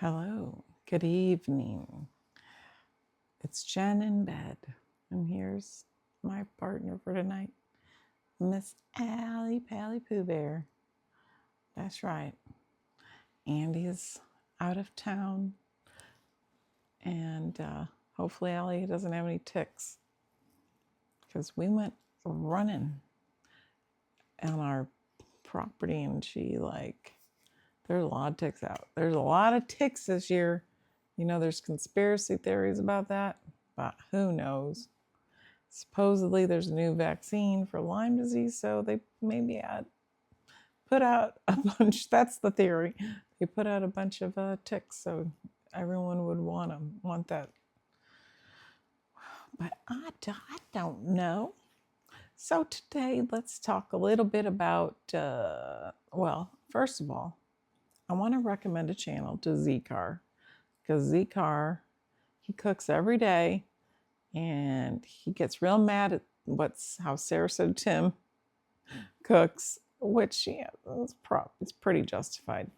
Hello, good evening. It's Jen in bed, and here's my partner for tonight, Miss Allie Pally Pooh Bear. That's right. Andy's out of town, and hopefully Allie doesn't have any ticks, because we went running on our property, and there's a lot of ticks out. There's a lot of ticks this year. You know, there's conspiracy theories about that, but who knows? Supposedly there's a new vaccine for Lyme disease, so they maybe put out a bunch. That's the theory. They put out a bunch of ticks, so everyone would want that. But I don't know. So today, let's talk a little bit about, first of all, I want to recommend a channel to Zcar, because Zcar, he cooks every day, and he gets real mad at how Sarasota Tim cooks, which it's pretty justified.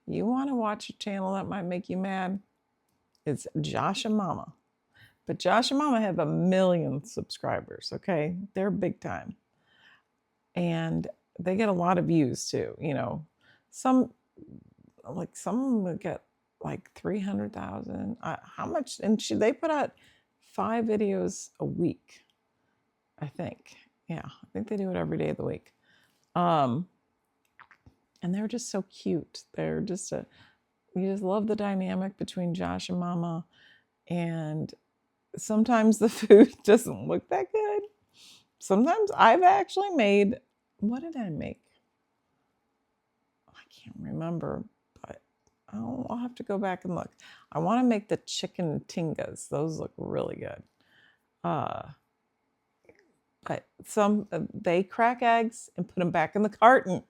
You want to watch a channel that might make you mad? It's Josh and Mama. But Josh and Mama have 1 million subscribers, okay? They're big time. And they get a lot of views too. You know, some get like 300,000. How much? And they put out 5 videos a week, I think. Yeah, I think they do it every day of the week. And they're just so cute. They're just you just love the dynamic between Josh and Mama. And sometimes the food doesn't look that good. Sometimes I've actually made, what did I make? I can't remember, but I'll have to go back and look. I want to make the chicken tingas. Those look really good. But they crack eggs and put them back in the carton.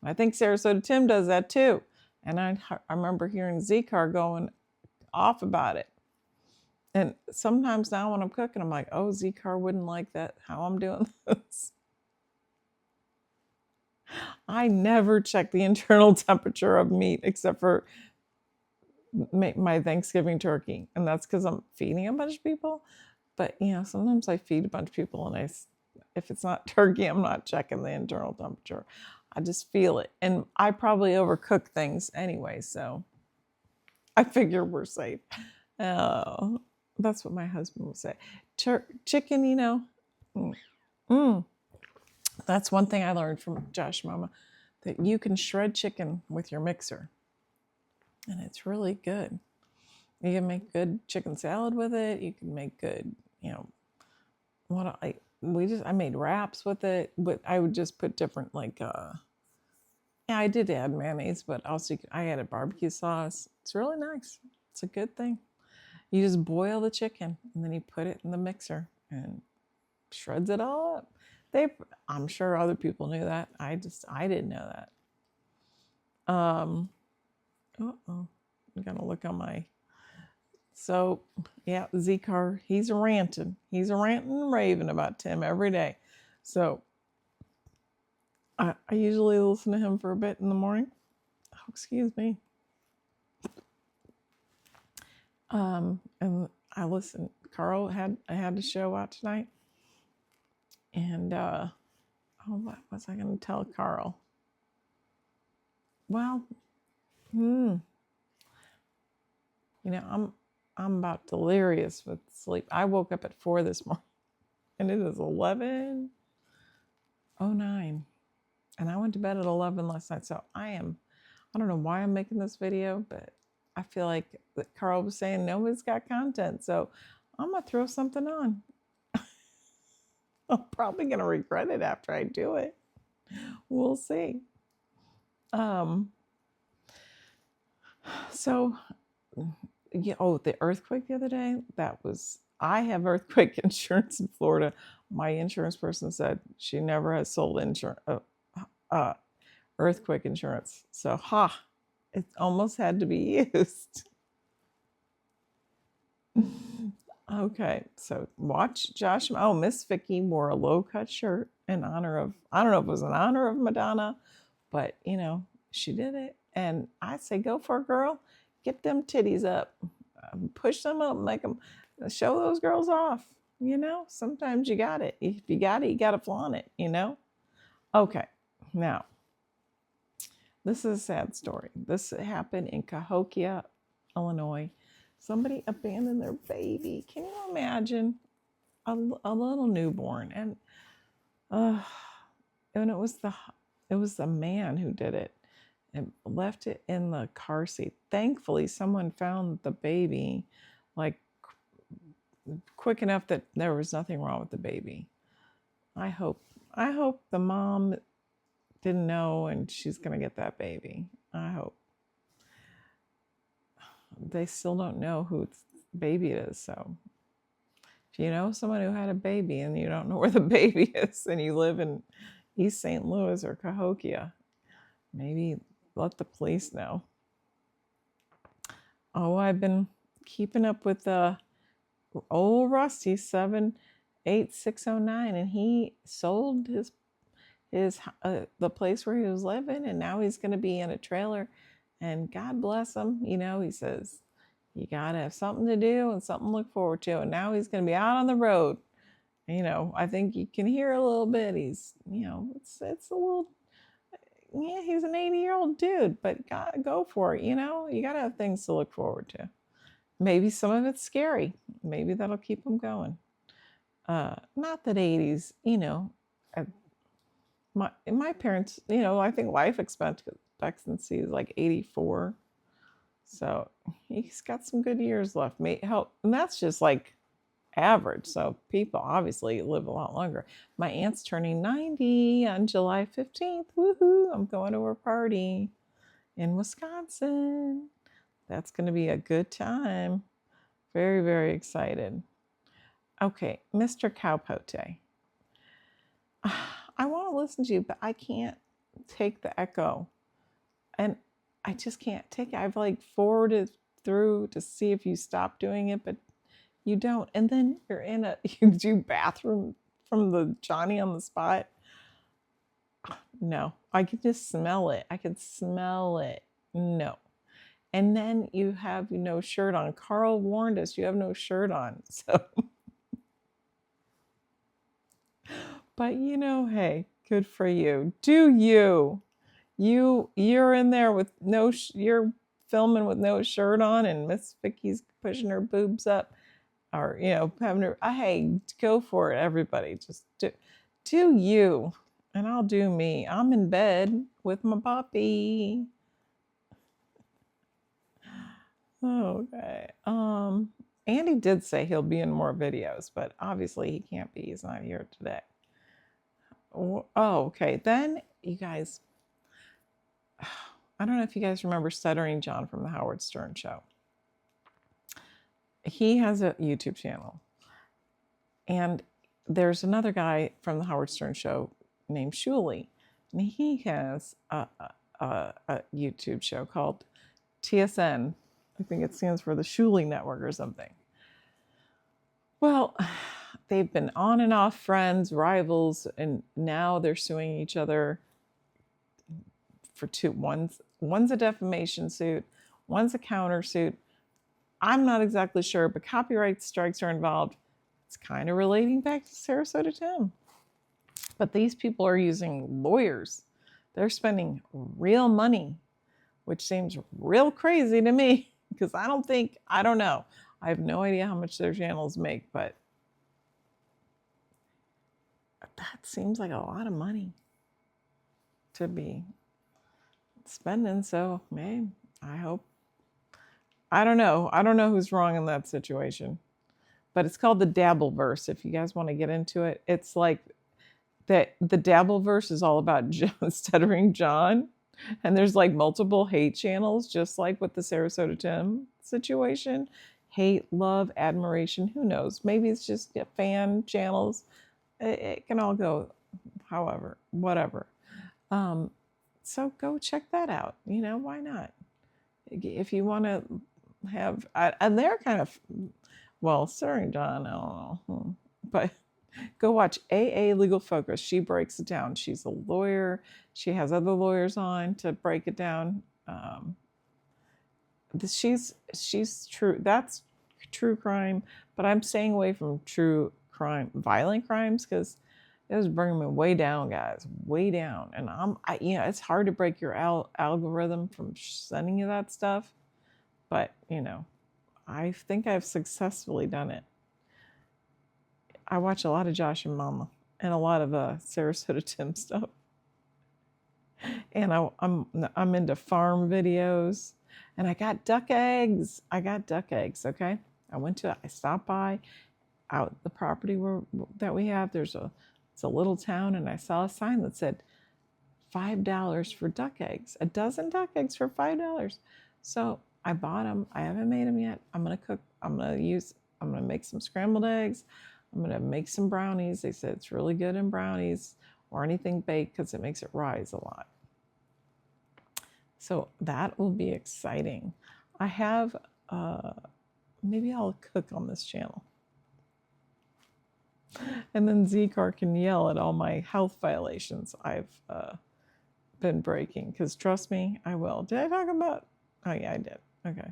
I think Sarasota Tim does that too. And I remember hearing Zcar going off about it. And sometimes now when I'm cooking, I'm like, oh, Zcar wouldn't like that, how I'm doing this. I never check the internal temperature of meat except for my Thanksgiving turkey. And that's because I'm feeding a bunch of people. But, you know, sometimes I feed a bunch of people, and if it's not turkey, I'm not checking the internal temperature. I just feel it. And I probably overcook things anyway, so I figure we're safe. That's what my husband would say. Chicken, you know, that's one thing I learned from Josh Mama, that you can shred chicken with your mixer, and it's really good. You can make good chicken salad with it. You can make good, you know, I made wraps with it, but I would just put different, yeah, I did add mayonnaise, but also I added barbecue sauce. It's really nice. It's a good thing. You just boil the chicken, and then you put it in the mixer and shreds it all up. I'm sure other people knew that. I didn't know that. I'm gonna look on my. So yeah, Zcar, he's ranting and raving about Tim every day. So I usually listen to him for a bit in the morning. Oh, excuse me. And I listened. Carl had a show out tonight, and what was I going to tell Carl? Well, you know, I'm about delirious with sleep. I woke up at 4 this morning, and it is 11:09, and I went to bed at 11 last night. So I don't know why I'm making this video, but I feel like Carl was saying nobody's got content, so I'm gonna throw something on. I'm probably gonna regret it after I do it. We'll see. So, yeah, the earthquake the other day, I have earthquake insurance in Florida. My insurance person said she never has sold earthquake insurance. So, it almost had to be used. Okay, so watch Josh. Oh, Miss Vicky wore a low-cut shirt in honor of, I don't know if it was in honor of Madonna, but, you know, she did it. And I say, go for it, girl. get them titties up, push them up, make them, show those girls off. Sometimes you got it. If you got it, you got to flaunt it. Okay, now, this is a sad story. This happened in Cahokia, Illinois. Somebody abandoned their baby. Can you imagine? A little newborn. And it was the man who did it and left it in the car seat. Thankfully, someone found the baby like quick enough that there was nothing wrong with the baby. I hope the mom didn't know and she's going to get that baby. I hope. They still don't know whose baby it is, so if you know someone who had a baby and you don't know where the baby is and you live in East St. Louis or Cahokia, maybe let the police know. Oh, I've been keeping up with old Rusty 78609, and he sold his the place where he was living, and now he's going to be in a trailer. And God bless him. He says you got to have something to do and something to look forward to. And now he's going to be out on the road. I think you can hear a little bit. He's, it's a little, yeah, he's an 80-year-old dude, but go for it. You got to have things to look forward to. Maybe some of it's scary. Maybe that'll keep him going. Not that 80s, my parents, I think life expectancy is like 84. So he's got some good years left. May help, and that's just like average. So people obviously live a lot longer. My aunt's turning 90 on July 15th. Woohoo! I'm going to her party in Wisconsin. That's going to be a good time. Very, very excited. Okay, Mr. Cowpote. I want to listen to you, but I can't take the echo. And I just can't take it. I've like forwarded through to see if you stop doing it, but you don't. And then you do bathroom from the Johnny on the spot. No, I could just smell it. I could smell it. No. And then you have no shirt on. Carl warned us you have no shirt on. So, but hey, good for you. Do you? You're in there with you're filming with no shirt on, and Miss Vicky's pushing her boobs up, or having her. Hey, go for it, everybody. Just do you, and I'll do me. I'm in bed with my puppy. Okay. Andy did say he'll be in more videos, but obviously he can't be. He's not here today. Oh, okay. Then you guys. I don't know if you guys remember Stuttering John from the Howard Stern Show. He has a YouTube channel. And there's another guy from the Howard Stern Show named Shuli. And he has a YouTube show called TSN. I think it stands for the Shuli Network or something. Well, they've been on and off friends, rivals, and now they're suing each other for two. One's a defamation suit, one's a countersuit. I'm not exactly sure, but copyright strikes are involved. It's kind of relating back to Sarasota Tim. But these people are using lawyers. They're spending real money, which seems real crazy to me because I don't know. I have no idea how much their channels make, but that seems like a lot of money to be spending. So, man, I hope. I don't know who's wrong in that situation, but it's called the Dabbleverse. If you guys want to get into it, it's like that. The Dabbleverse is all about Stuttering John, and there's like multiple hate channels, just like with the Sarasota Tim situation. Hate, love, admiration. Who knows? Maybe it's just fan channels. It can all go, however, whatever. So go check that out. Why not? If you want to have, and they're kind of, well, Stuttering John, I don't know. But go watch AA Legal Focus. She breaks it down. She's a lawyer. She has other lawyers on to break it down. she's true. That's true crime, but I'm staying away from true crime, violent crimes, because it was bringing me way down, guys, way down. And it's hard to break your algorithm from sending you that stuff, but I think I've successfully done it. I watch a lot of Josh and Mama and a lot of Sarasota Tim stuff, and I'm into farm videos. And I got duck eggs. Okay, I stopped by out the property that we have. It's a little town, and I saw a sign that said $5 for duck eggs. A dozen duck eggs for $5. So I bought them. I haven't made them yet. I'm gonna cook. I'm gonna make some scrambled eggs. I'm gonna make some brownies. They said it's really good in brownies or anything baked because it makes it rise a lot. So that will be exciting. I have, maybe I'll cook on this channel. And then Z-Car can yell at all my health violations I've been breaking. Because trust me, I will. Did I talk about? Oh yeah, I did. Okay.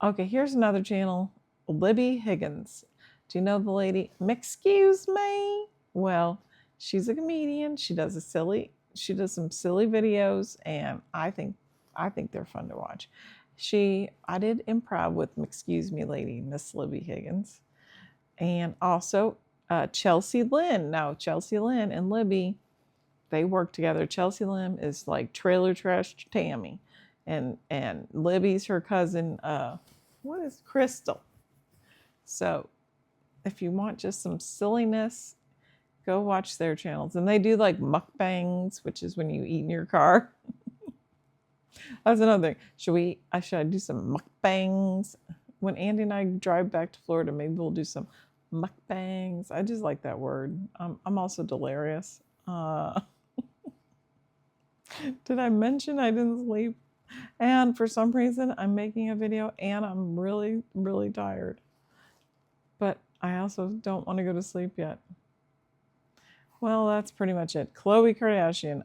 Okay, here's another channel. Libby Higgins. Do you know the lady? Excuse me? Well, she's a comedian. She does some silly videos, and I think they're fun to watch. I did improv with Excuse Me Lady, Miss Libby Higgins, and also Chelsea Lynn. Now, Chelsea Lynn and Libby, they work together. Chelsea Lynn is like Trailer Trash Tammy, and Libby's her cousin. What is Crystal? So, if you want just some silliness, go watch their channels. And they do like mukbangs, which is when you eat in your car. That's another thing. Should I do some mukbangs? When Andy and I drive back to Florida, maybe we'll do some mukbangs. I just like that word. I'm also delirious. Did I mention I didn't sleep? And for some reason, I'm making a video and I'm really, really tired. But I also don't want to go to sleep yet. Well, that's pretty much it. Khloe Kardashian.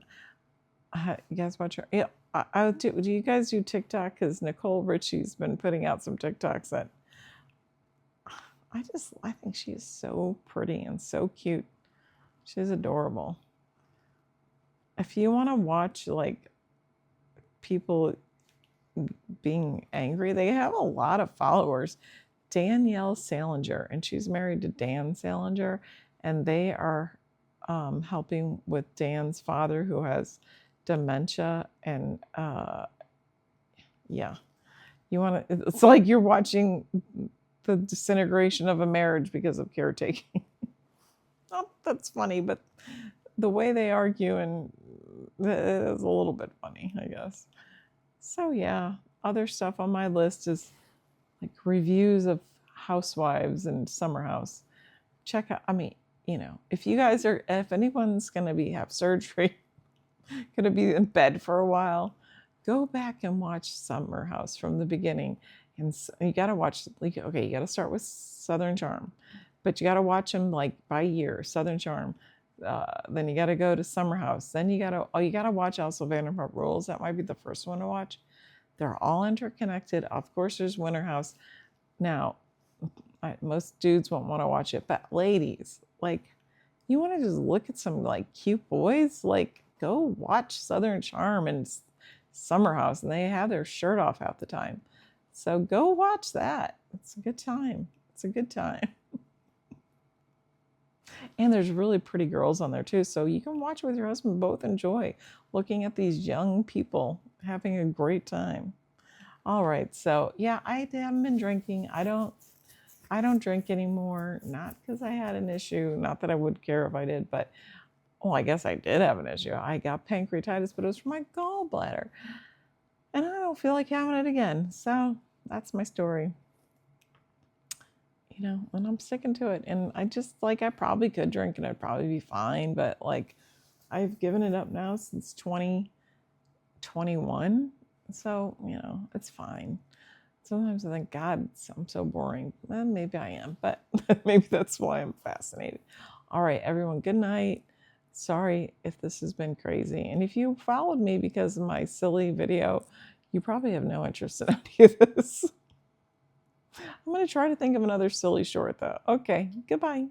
You guys watch her? Yeah. Do you guys do TikTok? Because Nicole Richie's been putting out some TikToks that I think she is so pretty and so cute. She's adorable. If you want to watch like people being angry, they have a lot of followers. Danielle Salinger, and she's married to Dan Salinger, and they are helping with Dan's father who has dementia. And yeah, it's like you're watching the disintegration of a marriage because of caretaking. Oh, that's funny, but the way they argue and is a little bit funny, I guess. So yeah, other stuff on my list is like reviews of Housewives and Summer House. Check out, if anyone's gonna have surgery, gonna be in bed for a while, go back and watch Summer House from the beginning. And you gotta watch, you gotta start with Southern Charm, but you gotta watch them like by year. Southern Charm, then you gotta go to Summer House, then you gotta watch also Vanderpump Rules. That might be the first one to watch. They're all interconnected. Of course, there's Winter House. Now, most dudes won't want to watch it, but ladies, like, you want to just look at some like cute boys, like, go watch Southern Charm and Summer House, and they have their shirt off half the time. So go watch that. It's a good time. And there's really pretty girls on there too, so you can watch it with your husband. Both enjoy looking at these young people having a great time. All right, so yeah, I haven't been drinking. I don't drink anymore, not because I had an issue, not that I would care if I did, but I guess I did have an issue. I got pancreatitis, but it was from my gallbladder, and I don't feel like having it again. So that's my story. And I'm sticking to it. And I probably could drink and I'd probably be fine, but like, I've given it up now since 2021. So, it's fine. Sometimes I think, God, I'm so boring. Well, maybe I am, but maybe that's why I'm fascinated. All right, everyone, good night. Sorry if this has been crazy. And if you followed me because of my silly video, You probably have no interest in any of this. I'm going to try to think of another silly short, though. Okay, goodbye.